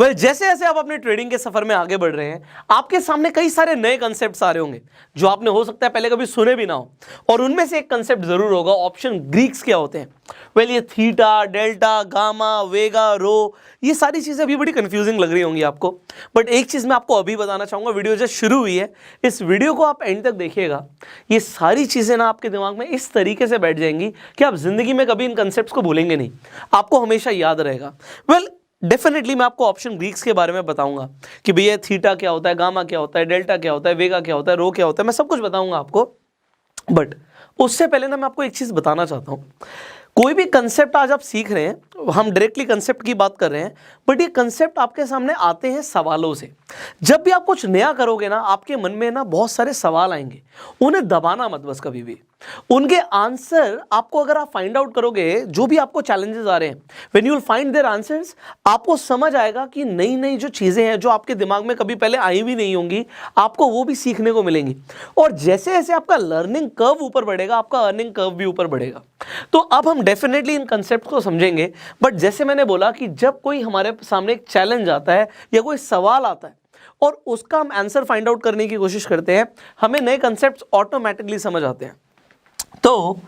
जैसे जैसे आप अपने ट्रेडिंग के सफर में आगे बढ़ रहे हैं, आपके सामने कई सारे नए कंसेप्ट्स आ रहे होंगे जो आपने हो सकता है पहले कभी सुने भी ना हो। और उनमें से एक कंसेप्ट जरूर होगा ऑप्शन ग्रीक्स क्या होते हैं। ये थीटा, डेल्टा, गामा, वेगा, रो, ये सारी चीजें अभी बड़ी कंफ्यूजिंग लग रही होंगी आपको, बट एक चीज मैं आपको अभी बताना चाहूंगा। वीडियो जस्ट शुरू हुई है, इस वीडियो को आप एंड तक देखिएगा। ये सारी चीजें ना आपके दिमाग में इस तरीके से बैठ जाएंगी कि आप जिंदगी में कभी इन कंसेप्ट्स को भूलेंगे नहीं, आपको हमेशा याद रहेगा। डेफिनेटली मैं आपको ऑप्शन ग्रीक्स के बारे में बताऊंगा कि भैया थीटा क्या होता है, गामा क्या होता है, डेल्टा क्या होता है, वेगा क्या होता है, रो क्या होता है, मैं सब कुछ बताऊंगा आपको। बट उससे पहले ना मैं आपको एक चीज बताना चाहता हूं। कोई भी कंसेप्ट आज आप सीख रहे हैं, हम डायरेक्टली कंसेप्ट की बात कर रहे हैं, बट ये कंसेप्ट आपके सामने आते हैं सवालों से। जब भी आप कुछ नया करोगे ना, आपके मन में ना बहुत सारे सवाल आएंगे, उन्हें दबाना मत बस कभी भी। उनके आंसर आपको अगर आप फाइंड आउट करोगे, जो भी आपको चैलेंजेस आ रहे हैं, when you will find their answers, आपको समझ आएगा कि नई नई जो चीजें हैं जो आपके दिमाग में कभी पहले आई भी नहीं होंगी, आपको वो भी सीखने को मिलेंगी। और जैसे जैसे आपका लर्निंग कर्व ऊपर बढ़ेगा, आपका अर्निंग कर्व भी ऊपर बढ़ेगा। तो अब हम डेफिनेटली इन कंसेप्ट को समझेंगे। बट जैसे मैंने बोला कि जब कोई हमारे सामने एक चैलेंज आता है या कोई सवाल आता है और उसका हम आंसर फाइंड आउट करने की कोशिश करते हैं, हमें नए कंसेप्ट ऑटोमेटिकली समझ आते हैं। तो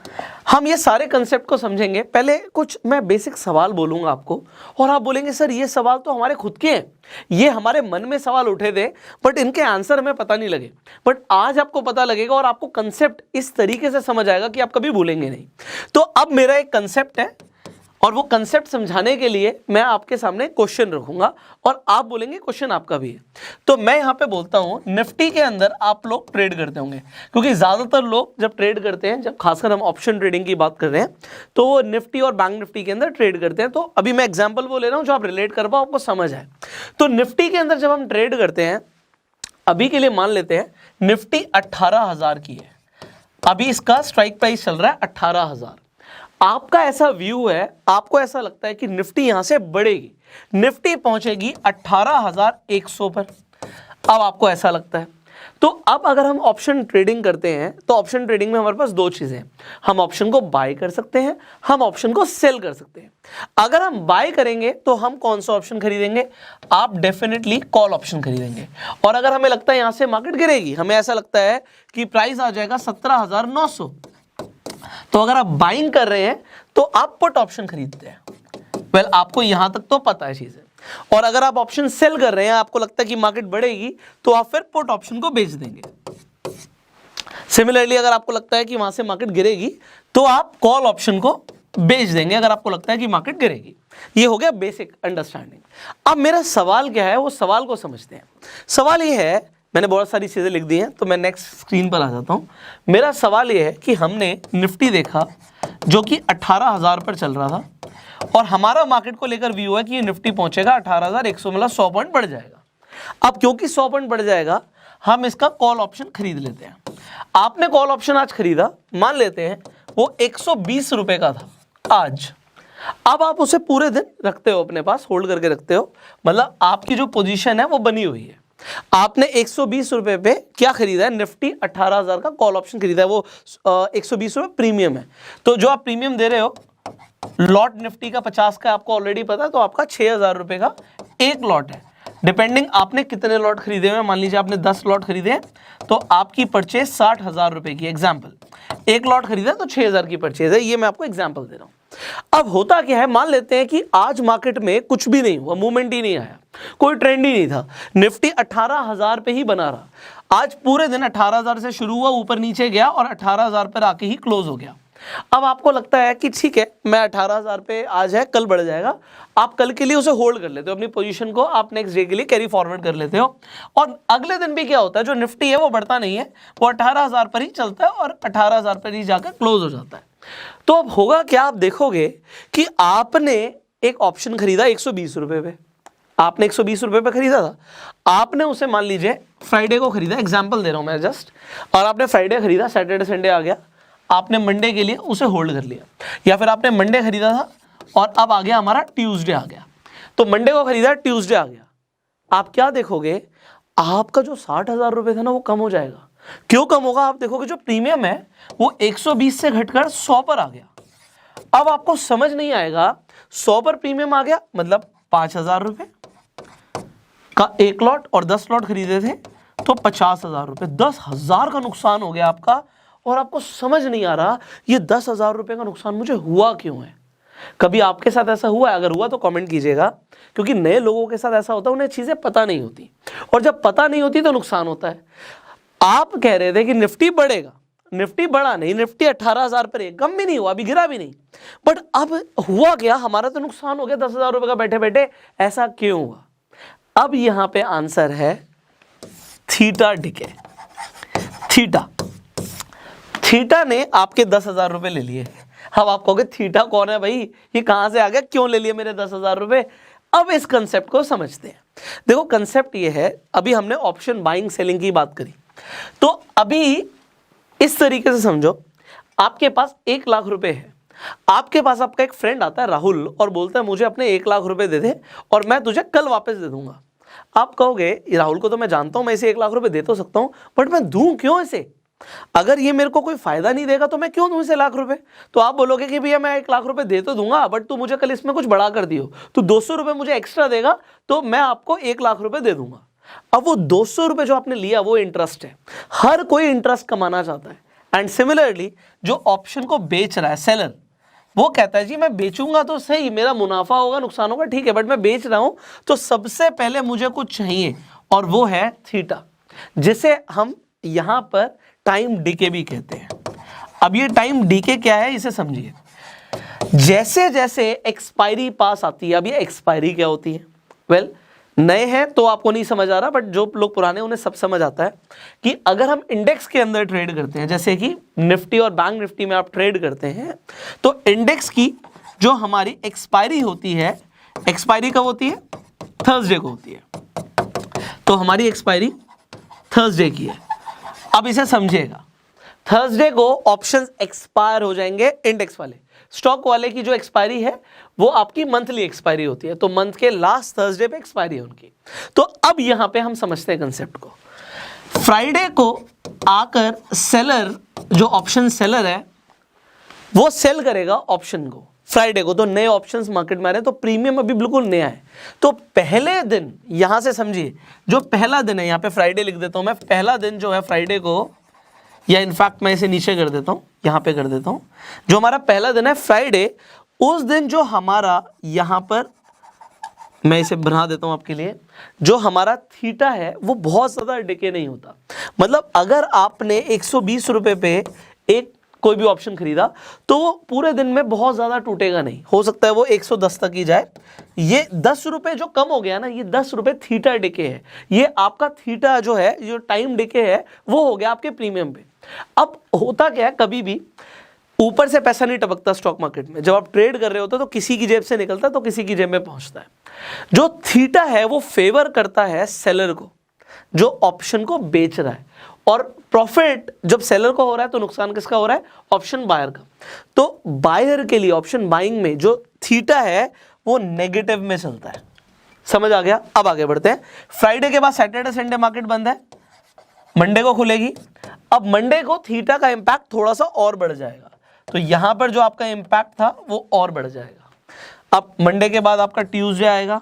हम ये सारे कंसेप्ट को समझेंगे। पहले कुछ मैं बेसिक सवाल बोलूंगा आपको, और आप बोलेंगे सर ये सवाल तो हमारे खुद के हैं, ये हमारे मन में सवाल उठे थे बट इनके आंसर हमें पता नहीं लगे। बट आज आपको पता लगेगा और आपको कंसेप्ट इस तरीके से समझ आएगा कि आप कभी भूलेंगे नहीं। तो अब मेरा एक कंसेप्ट है और वो कंसेप्ट समझाने के लिए मैं आपके सामने क्वेश्चन रखूंगा और आप बोलेंगे क्वेश्चन आपका भी है। तो मैं यहां पे बोलता हूं, निफ्टी के अंदर आप लोग ट्रेड करते होंगे, क्योंकि ज्यादातर लोग जब ट्रेड करते हैं, जब खासकर हम ऑप्शन ट्रेडिंग की बात कर रहे हैं, तो वो निफ्टी और बैंक निफ्टी के अंदर ट्रेड करते हैं। तो अभी मैं एग्जाम्पल वो ले रहा हूं जो आप रिलेट कर पाओ, आपको समझ आए। तो निफ्टी के अंदर जब हम ट्रेड करते हैं, अभी के लिए मान लेते हैं निफ्टी 18,000 की है, अभी इसका स्ट्राइक प्राइस चल रहा है 18,000। आपका ऐसा व्यू है, आपको ऐसा लगता है कि निफ्टी यहां से बढ़ेगी, निफ्टी पहुंचेगी 18,100 पर। अब आपको ऐसा लगता है। तो अब अगर हम ऑप्शन ट्रेडिंग करते हैं, तो ऑप्शन ट्रेडिंग में हमारे पास दो चीजें हैं। हम ऑप्शन को बाय कर सकते हैं, हम ऑप्शन को सेल कर सकते हैं। अगर हम बाय करेंगे तो हम कौन सा ऑप्शन खरीदेंगे? आप डेफिनेटली कॉल ऑप्शन खरीदेंगे। और अगर हमें लगता है यहां से मार्केट गिरेगी, हमें ऐसा लगता है कि प्राइस आ जाएगा 17,900, तो अगर आप बाइंग कर रहे हैं तो आप पुट ऑप्शन खरीदते हैं। आपको यहां तक तो पता है चीजें। और अगर आप ऑप्शन सेल कर रहे हैं, आपको लगता है कि मार्केट बढ़ेगी, तो आप फिर पुट ऑप्शन को बेच देंगे। सिमिलरली अगर आपको लगता है कि वहां से मार्केट गिरेगी, तो आप कॉल ऑप्शन को बेच देंगे अगर आपको लगता है कि मार्केट गिरेगी। ये हो गया बेसिक अंडरस्टैंडिंग। अब मेरा सवाल क्या है, वो सवाल को समझते हैं। सवाल ये है, मैंने बहुत सारी चीज़ें लिख दी हैं, तो मैं नेक्स्ट स्क्रीन पर आ जाता हूँ। मेरा सवाल ये है कि हमने निफ्टी देखा जो कि 18,000 पर चल रहा था, और हमारा मार्केट को लेकर व्यू है कि ये निफ्टी पहुंचेगा 18,100, मतलब 100 पॉइंट बढ़ जाएगा। अब क्योंकि 100 पॉइंट बढ़ जाएगा, हम इसका कॉल ऑप्शन खरीद लेते हैं। आपने कॉल ऑप्शन आज खरीदा, मान लेते हैं वो 120 रुपए का था आज। अब आप उसे पूरे दिन रखते हो, अपने पास होल्ड करके रखते हो, मतलब आपकी जो पोजीशन है वो बनी हुई है। आपने 120 रुपए पे क्या खरीदा है? निफ्टी 18,000 का कॉल ऑप्शन खरीदा है। वो 120 रुपए प्रीमियम है। तो जो आप प्रीमियम दे रहे हो, लॉट निफ्टी का 50 का आपको ऑलरेडी पता है, तो आपका 6,000 रुपए का एक लॉट है। डिपेंडिंग आपने कितने लॉट खरीदे हुए, मान लीजिए आपने 10 लॉट खरीदे हैं, तो आपकी परचेज 60,000 रुपए की। एग्जाम्पल, एक लॉट खरीदा तो 6,000 की परचेज है। ये मैं आपको एग्जाम्पल दे रहा हूं। अब होता क्या है, मान लेते हैं कि आज मार्केट में कुछ भी नहीं हुआ, मूवमेंट ही नहीं आया, कोई ट्रेंड ही नहीं था, निफ्टी 18,000 पे ही बना रहा। आज पूरे दिन 18,000 से शुरू हुआ, ऊपर नीचे गया और 18,000 पर आके ही क्लोज हो गया। अब आपको लगता है कि ठीक है, मैं 18,000 पे आज है, कल बढ़ जाएगा। आप कल के लिए उसे होल्ड कर लेते हो, अपनी पोजीशन को आप नेक्स्ट डे के लिए कैरी फॉरवर्ड कर लेते हो। और अगले दिन भी क्या होता है, जो निफ्टी है वो बढ़ता नहीं है, वो 18,000 पर ही चलता है और 18,000 पर ही जाकर क्लोज हो जाता है। तो अब होगा क्या, आप देखोगे कि आपने एक ऑप्शन खरीदा 120 रुपए पे, आपने 120 रुपए पे खरीदा था। आपने उसे मान लीजिए फ्राइडे को खरीदा, एग्जांपल दे रहा हूं मैं जस्ट, और आपने फ्राइडे खरीदा, सैटरडे संडे आ गया, आपने मंडे के लिए उसे होल्ड कर लिया। या फिर आपने मंडे खरीदा था और अब आ गया हमारा ट्यूसडे आ गया, तो मंडे को खरीदा, ट्यूसडे आ गया। आप क्या देखोगे, आपका जो 60,000 रुपए था ना, वो कम हो जाएगा। क्यों कम होगा? आप देखोगे जो प्रीमियम है वो 120 से घटकर 100 पर आ गया। अब आपको समझ नहीं आएगा, 100 पर प्रीमियम आ गया मतलब 5,000 रुपए, का 1 लॉट और 10 लॉट खरीदे थे तो 50,000 रुपये, 10,000 का नुकसान हो गया आपका, और आपको समझ नहीं आ रहा ये 10,000 रुपये का नुकसान मुझे हुआ क्यों है। कभी आपके साथ ऐसा हुआ है? अगर हुआ तो कमेंट कीजिएगा, क्योंकि नए लोगों के साथ ऐसा होता है, उन्हें चीजें पता नहीं होती, और जब पता नहीं होती तो नुकसान होता है। आप कह रहे थे कि निफ्टी बढ़ेगा, निफ्टी बढ़ा नहीं, निफ्टी 18,000 पर है, कम भी नहीं हुआ, अभी गिरा भी नहीं, बट अब हुआ क्या, हमारा तो नुकसान हो गया 10,000 रुपये का बैठे बैठे। ऐसा क्यों हुआ? अब यहां पे आंसर है थीटा डिके। थीटा ने आपके 10,000 रुपये ले लिए। अब आप कहोगे थीटा कौन है भाई, ये कहां से आ गया, क्यों ले लिए मेरे 10,000 रुपये? अब इस कंसेप्ट को समझते हैं। देखो कंसेप्ट ये है, अभी हमने ऑप्शन बाइंग सेलिंग की बात करी, तो अभी इस तरीके से समझो, आपके पास 1 लाख रुपए है, आपके पास आपका एक फ्रेंड आता है राहुल और बोलता है मुझे अपने 1 लाख रुपए दे दे और मैं तुझे कल वापस दे दूंगा। आप कहोगे राहुल को तो मैं जानता हूं, मैं इसे 1 लाख रुपए दे तो सकता हूं, बट मैं दूं क्यों इसे? अगर ये मेरे को कोई फायदा नहीं देगा तो मैं क्यों दूं इसे 1 लाख रुपए? तो आप बोलोगे कि भैया मैं 1 लाख रुपए दे तो दूंगा, बट तू मुझे कल इसमें कुछ बढ़ा कर दियो, तो 200 रुपए मुझे एक्स्ट्रा देगा तो मैं आपको 1 लाख रुपए दे दूंगा। अब वो 200 रुपए जो आपने लिया वो इंटरेस्ट है, हर कोई इंटरेस्ट कमाना चाहता है। एंड सिमिलरली जो ऑप्शन को बेच रहा है सेलर, वो कहता है जी मैं बेचूंगा तो सही, मेरा मुनाफा होगा नुकसान होगा ठीक है, बट मैं बेच रहा हूं तो सबसे पहले मुझे कुछ चाहिए, और वो है थीटा, जिसे हम यहां पर टाइम डीके भी कहते हैं। अब ये टाइम डीके क्या है इसे समझिए। जैसे जैसे एक्सपायरी पास आती है, अब ये एक्सपायरी क्या होती है? वेल नए हैं तो आपको नहीं समझ आ रहा, बट जो लोग पुराने उन्हें सब समझ आता है कि अगर हम इंडेक्स के अंदर ट्रेड करते हैं, जैसे कि निफ्टी और बैंक निफ्टी में आप ट्रेड करते हैं, तो इंडेक्स की जो हमारी एक्सपायरी होती है, एक्सपायरी कब होती है? थर्सडे को होती है। तो हमारी एक्सपायरी थर्सडे की है। अब इसे समझिएगा, थर्सडे को ऑप्शंस एक्सपायर हो जाएंगे इंडेक्स वाले, स्टॉक वाले की जो एक्सपायरी है वो आपकी मंथली एक्सपायरी होती है, तो मंथ के लास्ट थर्सडे पे एक्सपायरी है उनकी। तो अब यहां पे हम समझते हैं कंसेप्ट को। फ्राइडे को आकर सेलर, जो ऑप्शन सेलर है, वो सेल करेगा ऑप्शन को फ्राइडे को। तो नए ऑप्शंस मार्केट में आ रहे हैं, तो प्रीमियम अभी बिल्कुल नया है। तो पहले दिन यहां से समझिए, जो पहला दिन है, यहां पे फ्राइडे लिख देता हूं मैं, पहला दिन जो है फ्राइडे को, या इनफैक्ट मैं इसे नीचे कर देता हूं, यहां पे कर देता हूं, जो हमारा पहला दिन है फ्राइडे, उस दिन जो हमारा यहां पर, मैं इसे बना देता हूं आपके लिए, जो हमारा थीटा है वो बहुत ज्यादा डिके नहीं होता। मतलब अगर आपने 120 रुपए पे एक कोई भी ऑप्शन खरीदा तो वो पूरे दिन में बहुत ज्यादा टूटेगा नहीं, हो सकता है वो 110 तक ही जाए। ये 10 रुपए जो कम हो गया ना, ये 10 रुपए थीटा डिके है, ये आपका थीटा जो है, जो टाइम डिके है, वो हो गया आपके प्रीमियम पे। अब होता क्या है, कभी भी ऊपर से पैसा नहीं टपकता स्टॉक मार्केट में। जब आप ट्रेड कर रहे होते तो किसी की जेब से निकलता तो किसी की जेब में पहुंचता है। जो थीटा है वो फेवर करता है सेलर को, जो ऑप्शन को बेच रहा है, और प्रॉफिट जब सेलर को हो रहा है तो नुकसान किसका हो रहा है? ऑप्शन बायर का। तो बायर के लिए ऑप्शन बाइंग में जो थीटा है वो नेगेटिव में चलता है। समझ आ गया? अब आगे बढ़ते हैं। फ्राइडे के बाद सैटरडे संडे मार्केट बंद है, मंडे को खुलेगी। अब मंडे को थीटा का इंपैक्ट थोड़ा सा और बढ़ जाएगा, तो यहां पर जो आपका इंपैक्ट था वो और बढ़ जाएगा। अब मंडे के बाद आपका ट्यूसडे आएगा,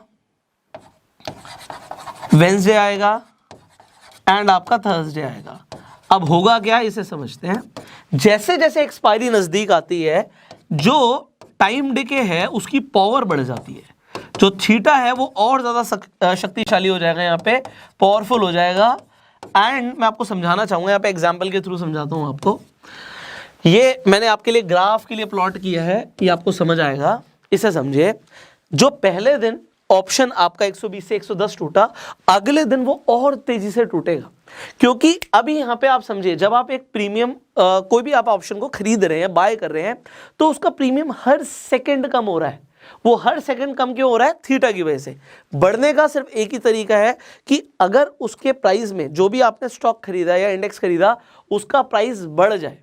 वेडनेसडे आएगा एंड आपका थर्सडे आएगा। अब होगा क्या इसे समझते हैं। जैसे जैसे एक्सपायरी नजदीक आती है, जो टाइम डिके है उसकी पावर बढ़ जाती है, जो थीटा है वो और ज्यादा शक्तिशाली हो जाएगा, यहाँ पे पावरफुल हो जाएगा। एंड मैं आपको समझाना चाहूंगा, यहाँ पे एग्जाम्पल के थ्रू समझाता हूँ आपको। ये मैंने आपके लिए ग्राफ के लिए प्लॉट किया है, ये आपको समझ आएगा। इसे समझिए, जो पहले दिन ऑप्शन आपका 120 से 110 टूटा, अगले दिन वो और तेजी से टूटेगा, क्योंकि अभी यहाँ पे आप समझिए, जब आप एक प्रीमियम कोई भी आप ऑप्शन को खरीद रहे हैं, बाय कर रहे हैं, तो उसका प्रीमियम हर सेकंड कम हो रहा है। वो हर सेकंड कम क्यों हो रहा है? थीटा की वजह से। बढ़ने का सिर्फ एक ही तरीका है कि अगर उसके प्राइस में, जो भी आपने स्टॉक खरीदा या इंडेक्स खरीदा, उसका प्राइस बढ़ जाए,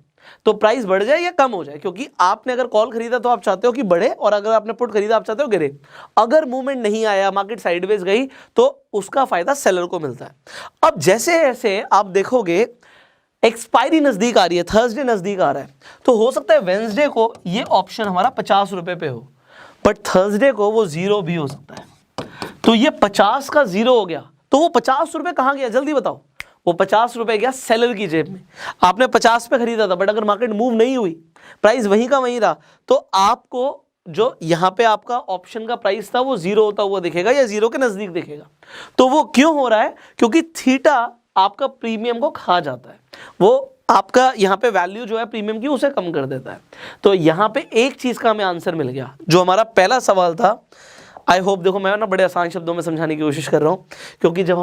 तो प्राइस बढ़ जाए या कम हो जाए, क्योंकि आपने अगर कॉल खरीदा तो आप चाहते हो कि बढ़े, और अगर आपने पुट खरीदा आप चाहते हो गिरे। अगर मूवमेंट नहीं आया, मार्केट साइडवेज गई, तो उसका फायदा सेलर को मिलता है। अब जैसे जैसे आप देखोगे एक्सपायरी नजदीक आ रही है, थर्सडे नजदीक आ रहा है, तो हो सकता है वेडनेसडे को ये ऑप्शन हमारा 50 रुपए पे हो, बट थर्सडे को वो 0 भी हो सकता है। तो ये 50 का 0 हो गया, तो वो 50 रुपए कहाँ गया जल्दी बताओ? वो 50 रुपए गया सेलर की जेब में। आपने 50 पे खरीदा था, बट अगर मार्केट मूव नहीं हुई, प्राइस वहीं का वहीं रहा, तो आपको जो यहाँ पे आपका ऑप्शन का प्राइस था वो जीरो होता हुआ दिखेगा या जीरो के नजदीक दिखेगा। तो वो क्यों हो रहा है? क्योंकि थीटा आपका प्रीमियम को खा जाता है, वो आपका यहाँ पे वैल्यू जो है प्रीमियम की उसे कम कर देता है। तो यहाँ पे एक चीज का हमें आंसर मिल गया। जो हमारा पहला सवाल था, आई होप, देखो मैं ना बड़े आसान शब्दों में समझाने की कोशिश कर रहा हूँ, क्योंकि जब